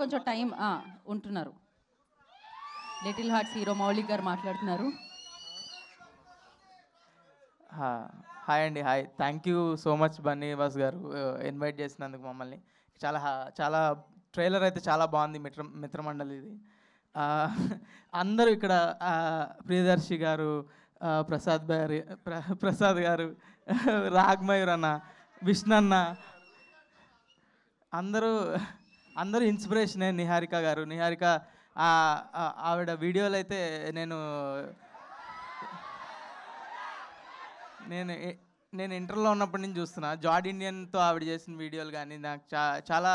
కొంచెం టైం ఉంటున్నారు. Little hearts hero Maulik గారు మాట్లాడుతున్నారు. హాయ్ అండి, hi. Thank you so much Bunny Vas గారు ఇన్వైట్ చేసినందుకు మమ్మల్ని. చాలా చాలా ట్రైలర్ అయితే చాలా బాగుంది. మిత్రమండలి ఇది. అందరూ ఇక్కడ ప్రియదర్శి గారు, ప్రసాద్ గారు, రాగ్మయూర్ అన్న, విష్ణన్న, అందరూ ఇన్స్పిరేషనే. నిహారిక ఆవిడ వీడియోలు అయితే నేను ఇంటర్లో ఉన్నప్పటి నుంచి చూస్తున్నా. జార్డ్ ఇండియన్తో ఆవిడ చేసిన వీడియోలు కానీ నాకు చాలా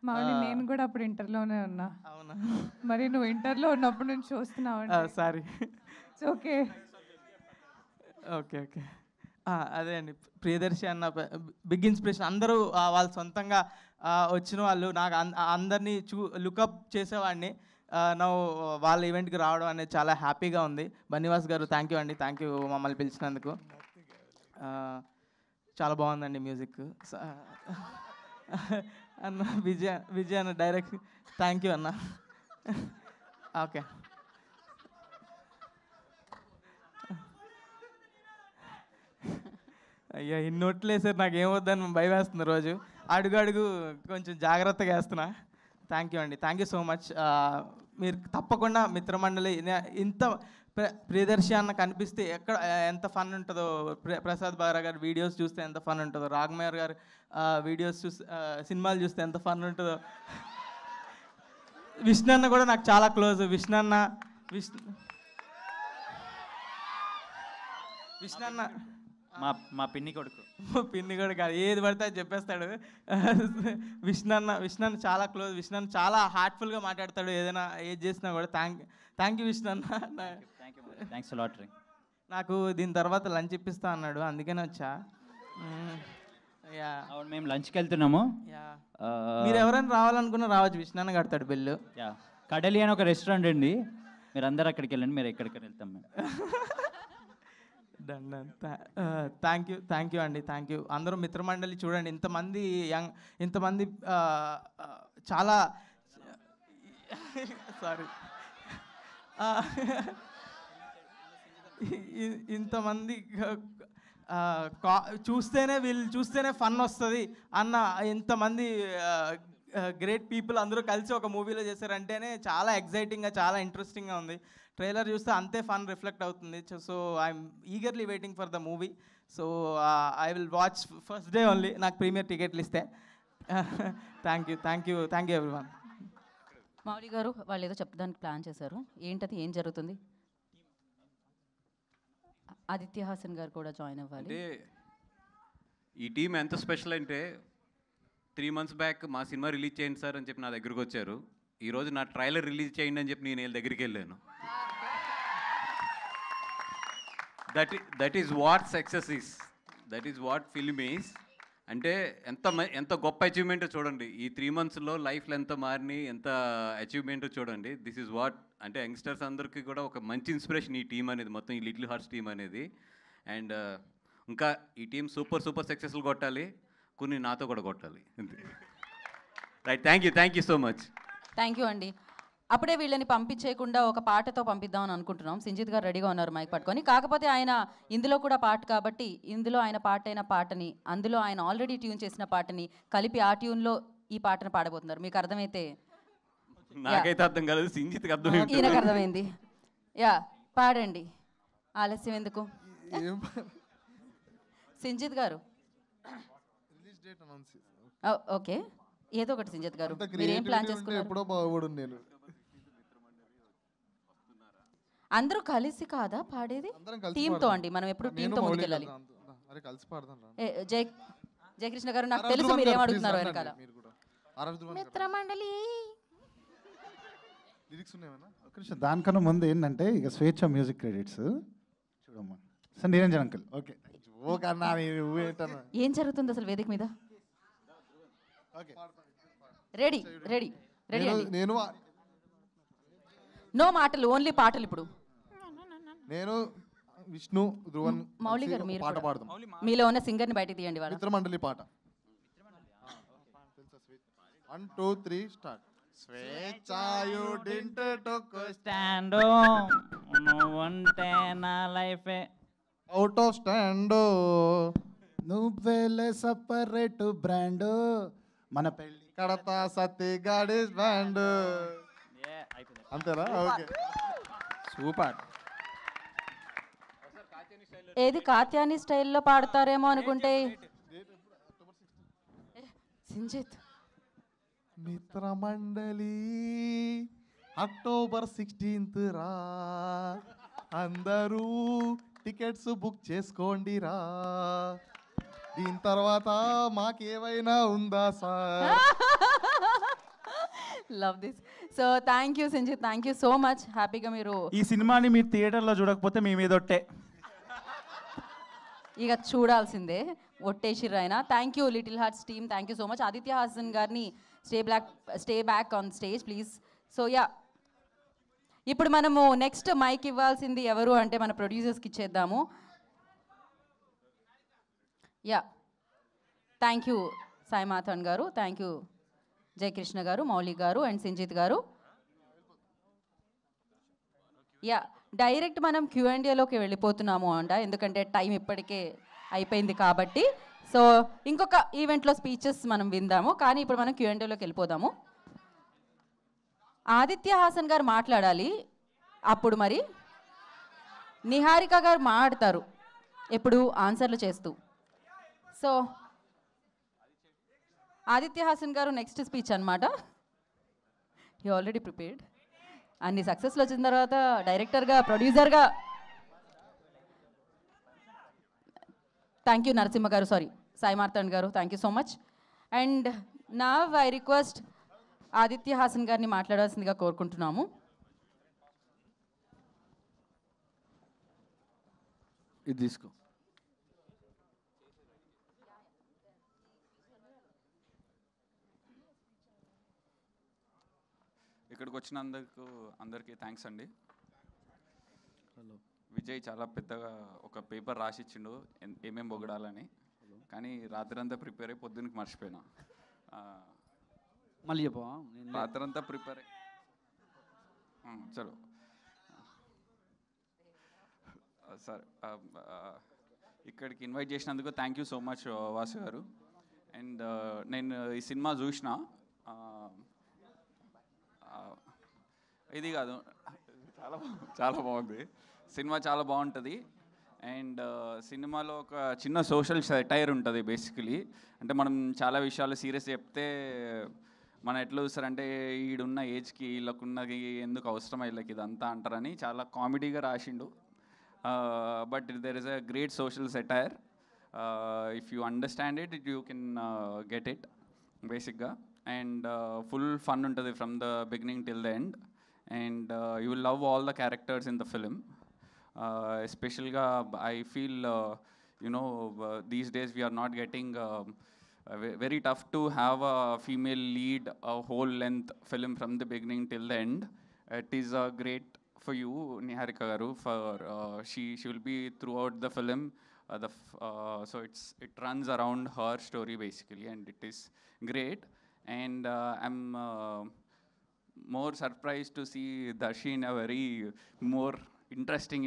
నేను కూడా అప్పుడు ఇంటర్లోనే ఉన్నా. అవునా? మరి నువ్వు ఇంటర్లో ఉన్నప్పటి నుంచి చూస్తున్నావు. సారీ. ఓకే ఓకే ఓకే అదే అండి, ప్రియదర్శి అన్న బిగ్ ఇన్స్పిరేషన్. అందరూ వాళ్ళు సొంతంగా వచ్చిన వాళ్ళు. నాకు అందరినీ లుకప్ చేసేవాడిని. వాళ్ళ ఈవెంట్కి రావడం అనేది చాలా హ్యాపీగా ఉంది. బన్నీవాస్ గారు థ్యాంక్ యూ అండి, థ్యాంక్ యూ మమ్మల్ని పిలిచినందుకు. చాలా బాగుందండి మ్యూజిక్. అన్న విజయ్ అన్న డైరెక్ట్ థ్యాంక్ యూ అన్న. ఓకే, అయ్యా ఇన్ని నోట్లు వేసారు, నాకు ఏమొద్దని భయం వేస్తుంది రోజు. అడుగు కొంచెం జాగ్రత్తగా వేస్తున్నా. థ్యాంక్ యూ అండి, థ్యాంక్ యూ సో మచ్. మీరు తప్పకుండా మిత్రమండలి ఇంత ప్రియదర్శి అన్న కనిపిస్తే ఎంత ఫన్ ఉంటుందో, ప్రసాద్ బారా గారు వీడియోస్ చూస్తే ఎంత ఫన్ ఉంటుందో, రాగ్మయర్ గారు వీడియోస్ సినిమాలు చూస్తే ఎంత ఫన్ ఉంటుందో, విష్ణన్న కూడా నాకు చాలా క్లోజ్. విష్ణన్న మా పిన్ని కొడుకు కాదు, ఏది పడితే అది చెప్పేస్తాడు. విష్ణన్న చాలా క్లోజ్. విష్ణన్న చాలా హార్ట్ఫుల్గా మాట్లాడతాడు. ఏది చేసినా కూడా థ్యాంక్ యూ విష్ణన్న. నాకు దీని తర్వాత లంచ్ ఇప్పిస్తా అన్నాడు, అందుకనే వచ్చా. అవును, మేము లంచ్కి వెళ్తున్నాము. మీరు ఎవరైనా రావాలనుకున్నా రావచ్చు, విష్ణన్న కడతాడు బిల్లు. కడలి అని ఒక రెస్టారెంట్ అండి, మీరు అందరు అక్కడికి వెళ్ళండి, మీరు ఎక్కడికి వెళ్తాం మేము. థ్యాంక్ యూ అండి, థ్యాంక్ యూ. అందరూ మిత్రమండలి చూడండి, ఇంతమంది చాలా సారీ ఇంతమంది చూస్తేనే ఫన్ వస్తుంది అన్న ఇంతమంది గ్రేట్ పీపుల్ అందరూ కలిసి ఒక మూవీలో చేశారంటేనే చాలా ఎగ్జైటింగ్గా, చాలా ఇంట్రెస్టింగ్గా ఉంది. ట్రైలర్ చూస్తే అంతే ఫన్ రిఫ్లెక్ట్ అవుతుంది. So I'm eagerly waiting for the movie. So I will watch first day only, నాకు ప్రీమియర్ టికెట్లు ఇస్తే. Thank you everyone. మౌలి గారు వాళ్ళు ఏదో చెప్పడానికి ప్లాన్ చేశారు, ఏంటది, ఏం జరుగుతుంది? ఆదిత్య హాసన్ గారు కూడా జాయిన్ అవ్వాలి. అంటే ఈ టీం ఎంత స్పెషల్ అంటే 3 months బ్యాక్ మా సినిమా రిలీజ్ చేయండి సార్ అని చెప్పి నా దగ్గరకు వచ్చారు. ఈరోజు నా ట్రైలర్ రిలీజ్ చేయండి అని చెప్పి నేను వీళ్ళ దగ్గరికి వెళ్ళాను. That is what success is, that is what film is. అంటే ఎంత గొప్ప అచీవ్మెంట్ చూడండి. ఈ 3 monthsలో లైఫ్లో ఎంత మారిని, ఎంత అచీవ్మెంట్ చూడండి. దిస్ ఈజ్ వాట్ అంటే యంగ్స్టర్స్ అందరికీ కూడా ఒక మంచి ఇన్స్పిరేషన్ ఈ టీం అనేది, మొత్తం ఈ లిటిల్ హార్ట్స్ టీం అనేది. అండ్ ఇంకా ఈ టీం సూపర్ సక్సెస్ఫుల్ కొట్టాలి, కొన్ని నాతో కూడా కొట్టాలి. Right, thank you so much. Thank you అండి. అప్పుడే వీళ్ళని పంపించేయకుండా ఒక పాటతో పంపిద్దామని అనుకుంటున్నాం. సింజిత్ గారు రెడీగా ఉన్నారు మైక్ పట్టుకొని. కాకపోతే ఆయన ఇందులో కూడా పాట కాబట్టి ఇందులో ఆయన పాటైన పాటని, అందులో ఆయన ఆల్రెడీ ట్యూన్ చేసిన పాటని కలిపి ఆ ట్యూన్లో ఈ పాటను పాడబోతున్నారు. మీకు అర్థమైతే? నాకైతే అర్థం కాలేదు, సింజిత్కి అర్థమైంది. ఈయనకు అర్థమైంది. పాడండి, ఆలస్యం ఎందుకు. సింజిత్ గారు ఓకే, ఏదో ఒకటి. సింజిత్ గారు మీరు ఏం ప్లాన్ చేసుకున్నారు? అందరూ కలిసి కాదా పాడేది? టీంతో అండి, మనం ఎప్పుడు టీంతో ముందుకెళ్ళాలి. జయకృష్ణ గారు నాకు తెలుసు మీరు ఏమడుగుతున్నారు వెనకాల. మిత్రమండలి దానికన్నా ముందు ఏంటంటే ఇక స్వేచ్ఛ మ్యూజిక్ క్రెడిట్స్ చూడమ్మా. Sir Niranjan uncle. ఓకే, ఏం జరుగుతుంది అసలు వేదిక మీద? రెడీ నేను నో మాటలు, ఓన్లీ పాటలు. ఇప్పుడు నేను విష్ణు ధ్రువన్ మౌలి గారు మీరు పాట పాడదాం. మీలో ఉన్న సింగర్ని బయటికి తీయండి. వాళ్ళ మిత్రమండలి పాట 1 2 3 స్టార్ట్. స్వేచ్ఛాయుడింట టొక్కు స్టాండ్ నువ్వుంటే నా లైఫే అవుట్ ఆఫ్ స్టాండ్. నువ్వేలే సపరేట్ బ్రాండ్ మన పెళ్ళి కడతా సత్తి గాడీస్ బ్యాండ్. అంతేనా? ఓకే. సూపర్. ఏది కాత్యాని స్టైల్లో పాడతారేమో అనుకుంటే సింజిత్ మిత్రమండలి అక్టోబర్ 16th రా, అందరూ టికెట్స్ బుక్ చేసుకోండి రా. దీని తర్వాత మాకేమైనా ఉందా sir? Love this. So thank you Sinjith, thank you so much. హ్యాపీగా మీరు ఈ సినిమాని మీరు థియేటర్లో చూడకపోతే మీ మీద ఒట్టే. ఇక చూడాల్సిందే, ఒట్టేసిర్రు. Thank you little hearts team, thank you so much. Aditya Hasan గారిని stay back on stage please. So yeah, ఇప్పుడు మనము నెక్స్ట్ మైక్ ఇవ్వాల్సింది ఎవరు అంటే మన ప్రొడ్యూసర్స్కి ఇచ్చేద్దాము. Yeah, thank you Sai Mathan గారు, థ్యాంక్ యూ జయకృష్ణ గారు, మౌలి గారు అండ్ సింజిత్ గారు. యా, డైరెక్ట్ మనం Q&Aలోకి వెళ్ళిపోతున్నాము అంట, ఎందుకంటే టైం ఇప్పటికే అయిపోయింది కాబట్టి. సో ఇంకొక ఈవెంట్లో స్పీచెస్ మనం విందాము, కానీ ఇప్పుడు మనం Q&Aలోకి వెళ్ళిపోదాము. ఆదిత్య హాసన్ గారు మాట్లాడాలి, అప్పుడు మరి నిహారిక గారు మాట్లాడతారు ఎప్పుడు ఆన్సర్లు చేస్తూ. సో ఆదిత్య హాసన్ గారు నెక్స్ట్ స్పీచ్ అనమాట. You already prepared. అన్ని సక్సెస్లు వచ్చిన తర్వాత డైరెక్టర్గా, ప్రొడ్యూసర్గా. థ్యాంక్ యూ నరసింహ గారు, సారీ సాయి మార్తాండ్ గారు, thank you so much. And now I request Aditya Hasan గారిని మాట్లాడాల్సిందిగా కోరుకుంటున్నాము. ఇది తీసుకో. ఇక్కడికి వచ్చినందుకు అందరికీ థ్యాంక్స్ అండి. విజయ్ చాలా పెద్దగా ఒక పేపర్ రాసిచ్చిండు ఏమేం పొగడాలని, కానీ రాత్రంతా ప్రిపేర్ అయ్యి పొద్దున్నకి మర్చిపోయినా. మళ్ళీ చెప్పవా? రాత్రంతా ప్రిపేర్ అయ్యి చలో సార్, ఇక్కడికి ఇన్వైట్ చేసినందుకు thank you so much Vasu గారు. అండ్ నేను ఈ సినిమా చూసిన, ఇది కాదు, చాలా బాగుంది సినిమా, చాలా బాగుంటుంది. అండ్ సినిమాలో ఒక చిన్న సోషల్ సెటైర్ ఉంటుంది బేసికలీ. అంటే మనం చాలా విషయాలు సీరియస్ చెప్తే మనం ఎట్లా చూస్తారంటే ఈడున్న ఏజ్కి వీళ్ళకున్నది ఎందుకు అవసరం వీళ్ళకి ఇదంతా అంటారని చాలా కామెడీగా రాసిండు. But there is a great social satire. If you understand it you can get it బేసిక్గా. అండ్ ఫుల్ ఫన్ ఉంటుంది from the beginning till the end. And you will love all the characters in the film. Especially, I feel, these days we are not getting, very tough to have a female lead a whole length film from the beginning till the end. It is great for you, Niharika Garu, for she will be throughout the film. So it runs around her story basically, and it is great. And I'm more surprised to see Darshi in a very more interesting